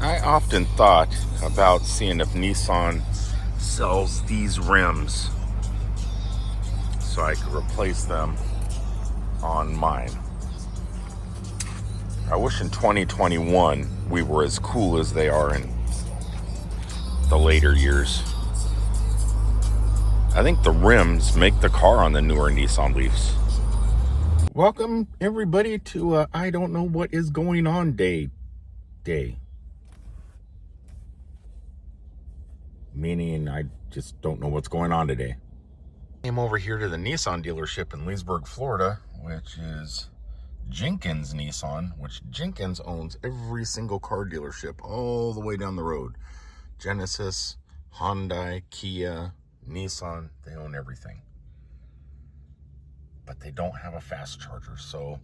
I often thought about seeing if Nissan sells these rims so I could replace them on mine. I wish in 2021 we were as cool as they are in the later years. I think the rims make the car on the newer Nissan Leafs. Welcome everybody to I don't know what is going on day. Meaning I just don't know what's going on today. Came over here to the Nissan dealership in Leesburg, Florida, which is Jenkins Nissan, which Jenkins owns every single car dealership all the way down the road. Genesis, Hyundai, Kia, Nissan, they own everything. But they don't have a fast charger, so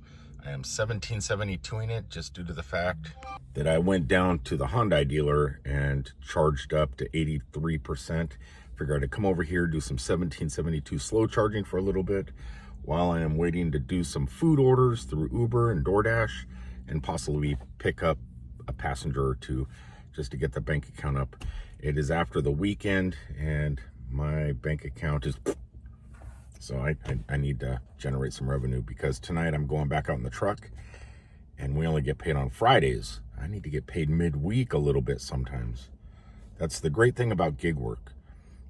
I am 1772ing it just due to the fact that I went down to the Hyundai dealer and charged up to 83%. Figured I'd come over here, do some 1772 slow charging for a little bit while I am waiting to do some food orders through Uber and DoorDash and possibly pick up a passenger or two just to get the bank account up. It is after the weekend and my bank account is... So I need to generate some revenue because tonight I'm going back out in the truck and we only get paid on Fridays. I need to get paid midweek a little bit sometimes. That's the great thing about gig work.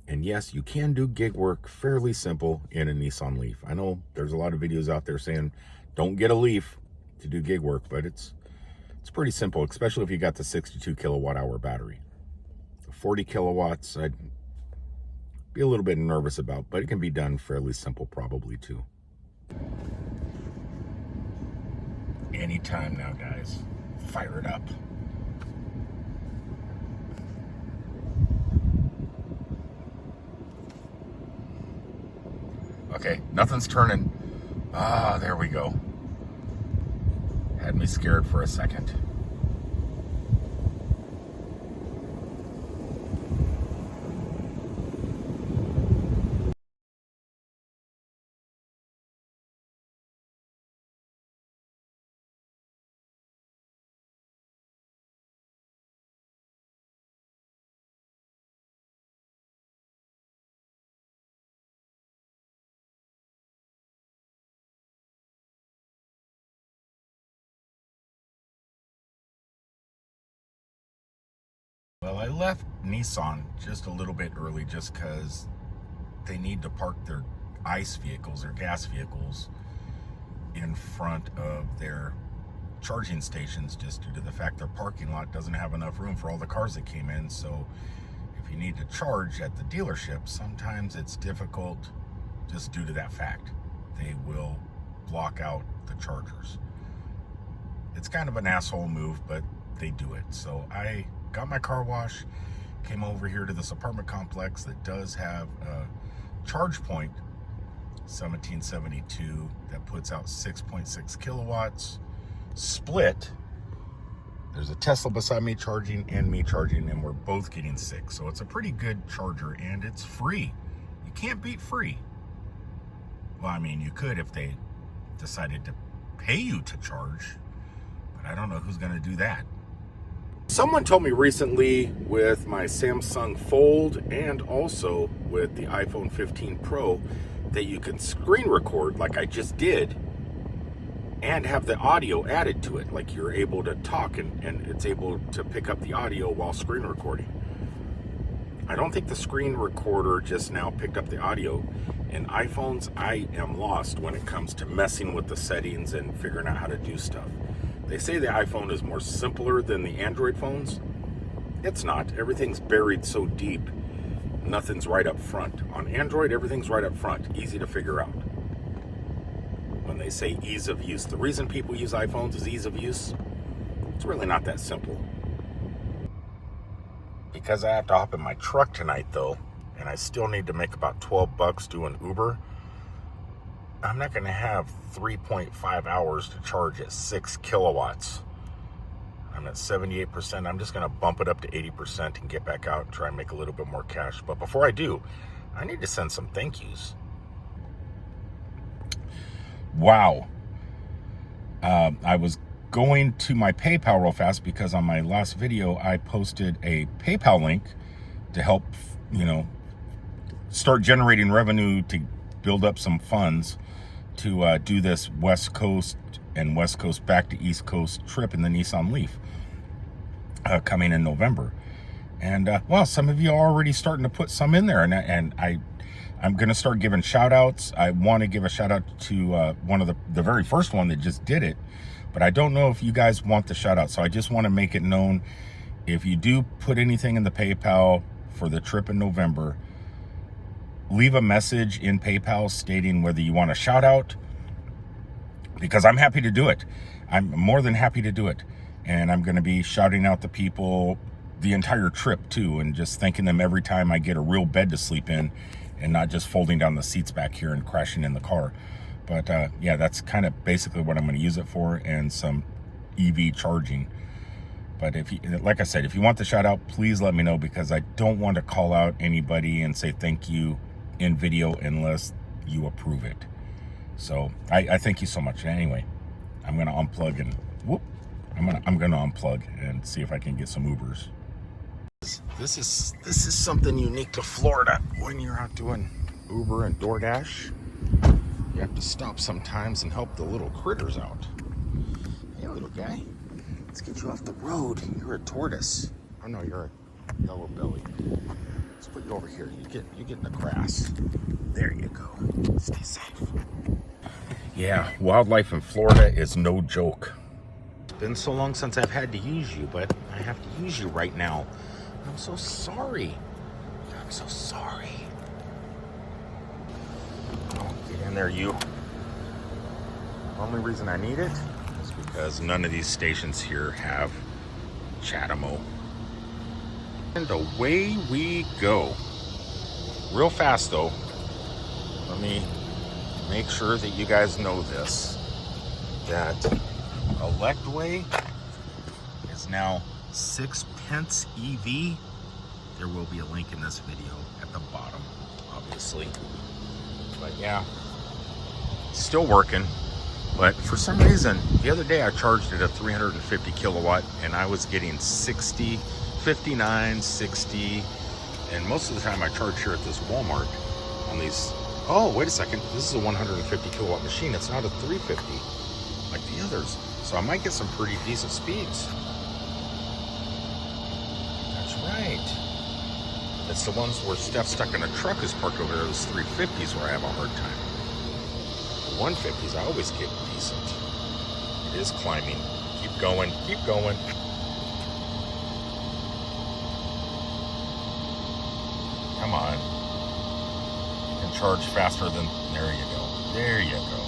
And yes, you can do gig work fairly simple in a Nissan Leaf. I know there's a lot of videos out there saying don't get a Leaf to do gig work, but it's pretty simple, especially if you got the 62 kilowatt hour battery. 40 kilowatts, I'd be a little bit nervous about, but it can be done fairly simple probably too. Anytime now, guys. Fire it up. Okay, nothing's turning. Ah, there we go. Had me scared for a second. Well, I left Nissan just a little bit early just because they need to park their ICE vehicles, their gas vehicles, in front of their charging stations just due to the fact their parking lot doesn't have enough room for all the cars that came in. So if you need to charge at the dealership, sometimes it's difficult just due to that fact. They will block out the chargers. It's kind of an asshole move, but they do it. So I got my car wash, came over here to this apartment complex that does have a charge point, 1772, that puts out 6.6 kilowatts split. There's a Tesla beside me charging and me charging, and we're both getting 6. So it's a pretty good charger and it's free. You can't beat free. Well, I mean, you could if they decided to pay you to charge, but I don't know who's going to do that. Someone told me recently with my Samsung Fold and also with the iPhone 15 Pro that you can screen record like I just did and have the audio added to it. Like you're able to talk and it's able to pick up the audio while screen recording. I don't think the screen recorder just now picked up the audio. In iPhones, I am lost when it comes to messing with the settings and figuring out how to do stuff. They say the iPhone is more simpler than the Android phones. It's not. Everything's buried so deep. Nothing's right up front. On Android, everything's right up front. Easy to figure out. When they say ease of use, the reason people use iPhones is ease of use. It's really not that simple. Because I have to hop in my truck tonight, though, and I still need to make about $12 doing Uber, I'm not going to have 3.5 hours to charge at 6 kilowatts. I'm at 78%. I'm just going to bump it up to 80% and get back out and try and make a little bit more cash. But before I do, I need to send some thank yous. Wow. I was going to my PayPal real fast, because on my last video I posted a PayPal link to help, you know, start generating revenue to build up some funds to do this West Coast and West Coast back to East Coast trip in the Nissan Leaf coming in November. And well, some of you are already starting to put some in there, and I'm going to start giving shout outs. I want to give a shout out to one of the very first one that just did it, but I don't know if you guys want the shout out. So I just want to make it known, if you do put anything in the PayPal for the trip in November, leave a message in PayPal stating whether you want a shout out, because I'm happy to do it. I'm more than happy to do it. And I'm going to be shouting out the people the entire trip too, and just thanking them every time I get a real bed to sleep in, and not just folding down the seats back here and crashing in the car. But yeah, that's kind of basically what I'm going to use it for, and some EV charging. But if you, like I said, if you want the shout out, please let me know, because I don't want to call out anybody and say thank you in video unless you approve it. So I thank you so much. Anyway, I'm going to unplug and whoop. I'm gonna unplug and see if I can get some Ubers. This is something unique to Florida. When you're out doing Uber and DoorDash, you have to stop sometimes and help the little critters out. Hey, little guy, let's get you off the road. You're a tortoise. Oh no, you're a yellow belly. Let's put you over here. You get in the grass. There you go. Stay safe. Yeah, wildlife in Florida is no joke. Been so long since I've had to use you, but I have to use you right now. I'm so sorry. I'm so sorry. Oh, get in there, you. The only reason I need it is because none of these stations here have Chademo. And away we go. Real fast though. Let me make sure that you guys know this. That Electway is now Sixpenceev. There will be a link in this video at the bottom, obviously. But yeah, still working. But for some reason, the other day I charged it at 350 kilowatt, and I was getting 60, 59, 60, and most of the time I charge here at this Walmart on these. Oh, wait a second. This is a 150 kilowatt machine. It's not a 350 like the others. So I might get some pretty decent speeds. That's right. It's the ones where Steph's stuck in a truck is parked over there. Those 350s where I have a hard time. The 150s I always get decent. It is climbing. Keep going. Keep going. Come on. You can charge faster than... There you go. There you go.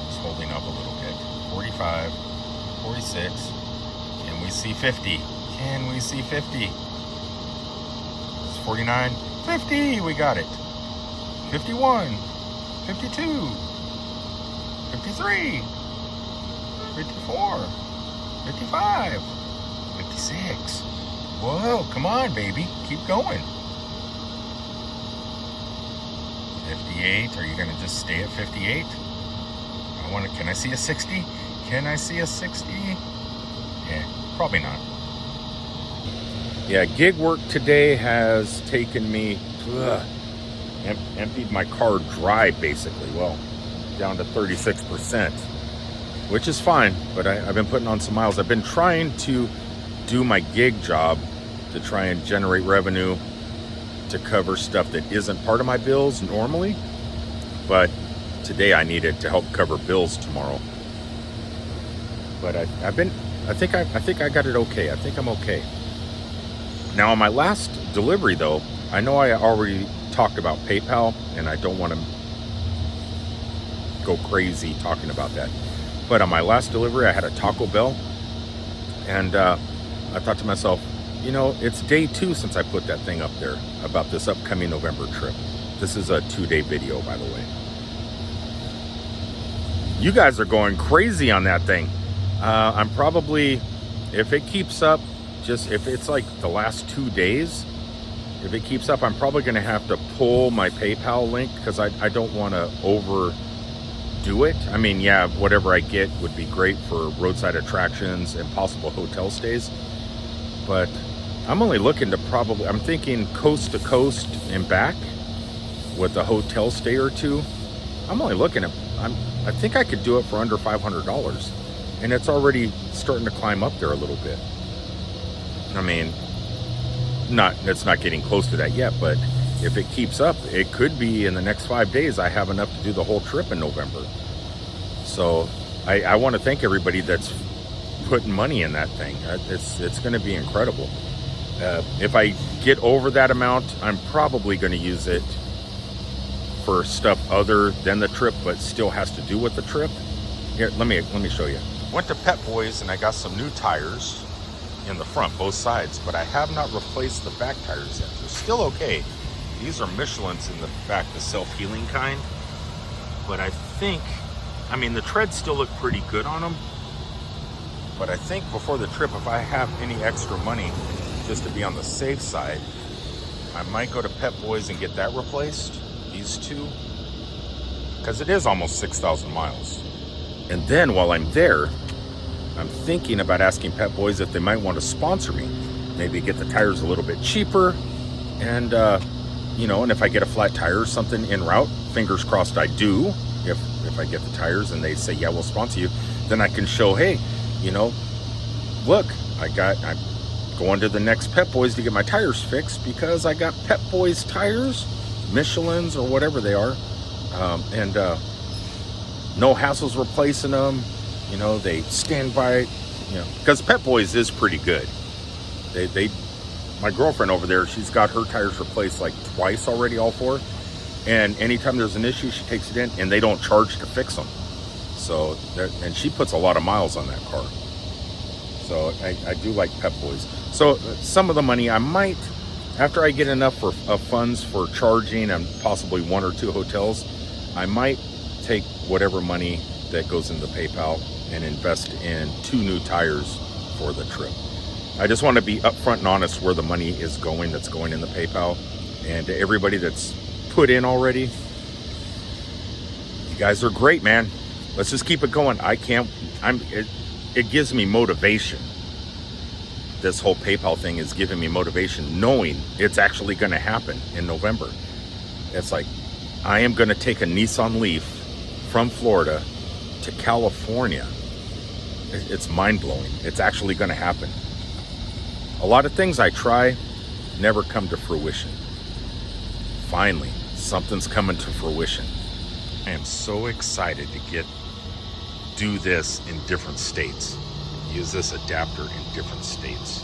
Just holding up a little bit. 45, 46, can we see 50? Can we see 50? It's 49, 50, we got it. 51, 52, 53, 54, 55, 56. Whoa, come on, baby, keep going. 58, are you gonna just stay at 58? Can I see a 60? Can I see a 60? Yeah, probably not. Yeah, gig work today has taken me, emptied my car dry basically. Well, down to 36%, which is fine, but I've been putting on some miles. I've been trying to do my gig job to try and generate revenue to cover stuff that isn't part of my bills normally, but today I need it to help cover bills tomorrow. But I think I got it okay. I think I'm okay. Now on my last delivery though, I know I already talked about PayPal, and I don't want to go crazy talking about that. But on my last delivery, I had a Taco Bell, and I thought to myself, you know, it's day 2 since I put that thing up there about this upcoming November trip. This is a 2-day video, by the way. You guys are going crazy on that thing. I'm probably, if it keeps up, just if it's like the last 2 days, if it keeps up, I'm probably going to have to pull my PayPal link, because I don't want to do it. I mean, yeah, whatever I get would be great for roadside attractions and possible hotel stays. But I'm only looking to I'm thinking coast to coast and back with a hotel stay or two. I'm only looking at, I think I could do it for under $500. And it's already starting to climb up there a little bit. I mean, it's not getting close to that yet, but if it keeps up, it could be in the next 5 days I have enough to do the whole trip in November. So I want to thank everybody that's putting money in that thing. It's going to be incredible. If I get over that amount, I'm probably going to use it for stuff other than the trip, but still has to do with the trip. Here, let me show you. Went to Pep Boys and I got some new tires in the front, both sides, but I have not replaced the back tires yet. They're still okay. These are Michelin's in the back, the self-healing kind. But I think, I mean, the treads still look pretty good on them. But I think before the trip, if I have any extra money, just to be on the safe side, I might go to Pep Boys and get that replaced, these two. Because it is almost 6,000 miles. And then while I'm there, I'm thinking about asking Pep Boys if they might want to sponsor me. Maybe get the tires a little bit cheaper. And, you know, and if I get a flat tire or something en route, fingers crossed I do, if I get the tires and they say, yeah, we'll sponsor you, then I can show, hey, you know, look, I'm going to the next Pep Boys to get my tires fixed because I got Pep Boys tires, Michelin's or whatever they are, and no hassles replacing them. You know, they stand by it, you know, because Pep Boys is pretty good. My girlfriend over there, she's got her tires replaced like twice already, all four. And anytime there's an issue, she takes it in and they don't charge to fix them. So, and she puts a lot of miles on that car. So I do like Pep Boys. So some of the money I might, after I get enough of funds for charging and possibly 1 or 2 hotels, I might take whatever money that goes into PayPal and invest in 2 new tires for the trip. I just want to be upfront and honest where the money is going that's going in the PayPal. And to everybody that's put in already, you guys are great, man. Let's just keep it going. It gives me motivation. This whole PayPal thing is giving me motivation, knowing it's actually going to happen in November. It's like, I am going to take a Nissan Leaf from Florida to California. It's mind-blowing. It's actually going to happen. A lot of things I try never come to fruition. Finally, something's coming to fruition. I am so excited to do this in different states. Use this adapter in different states.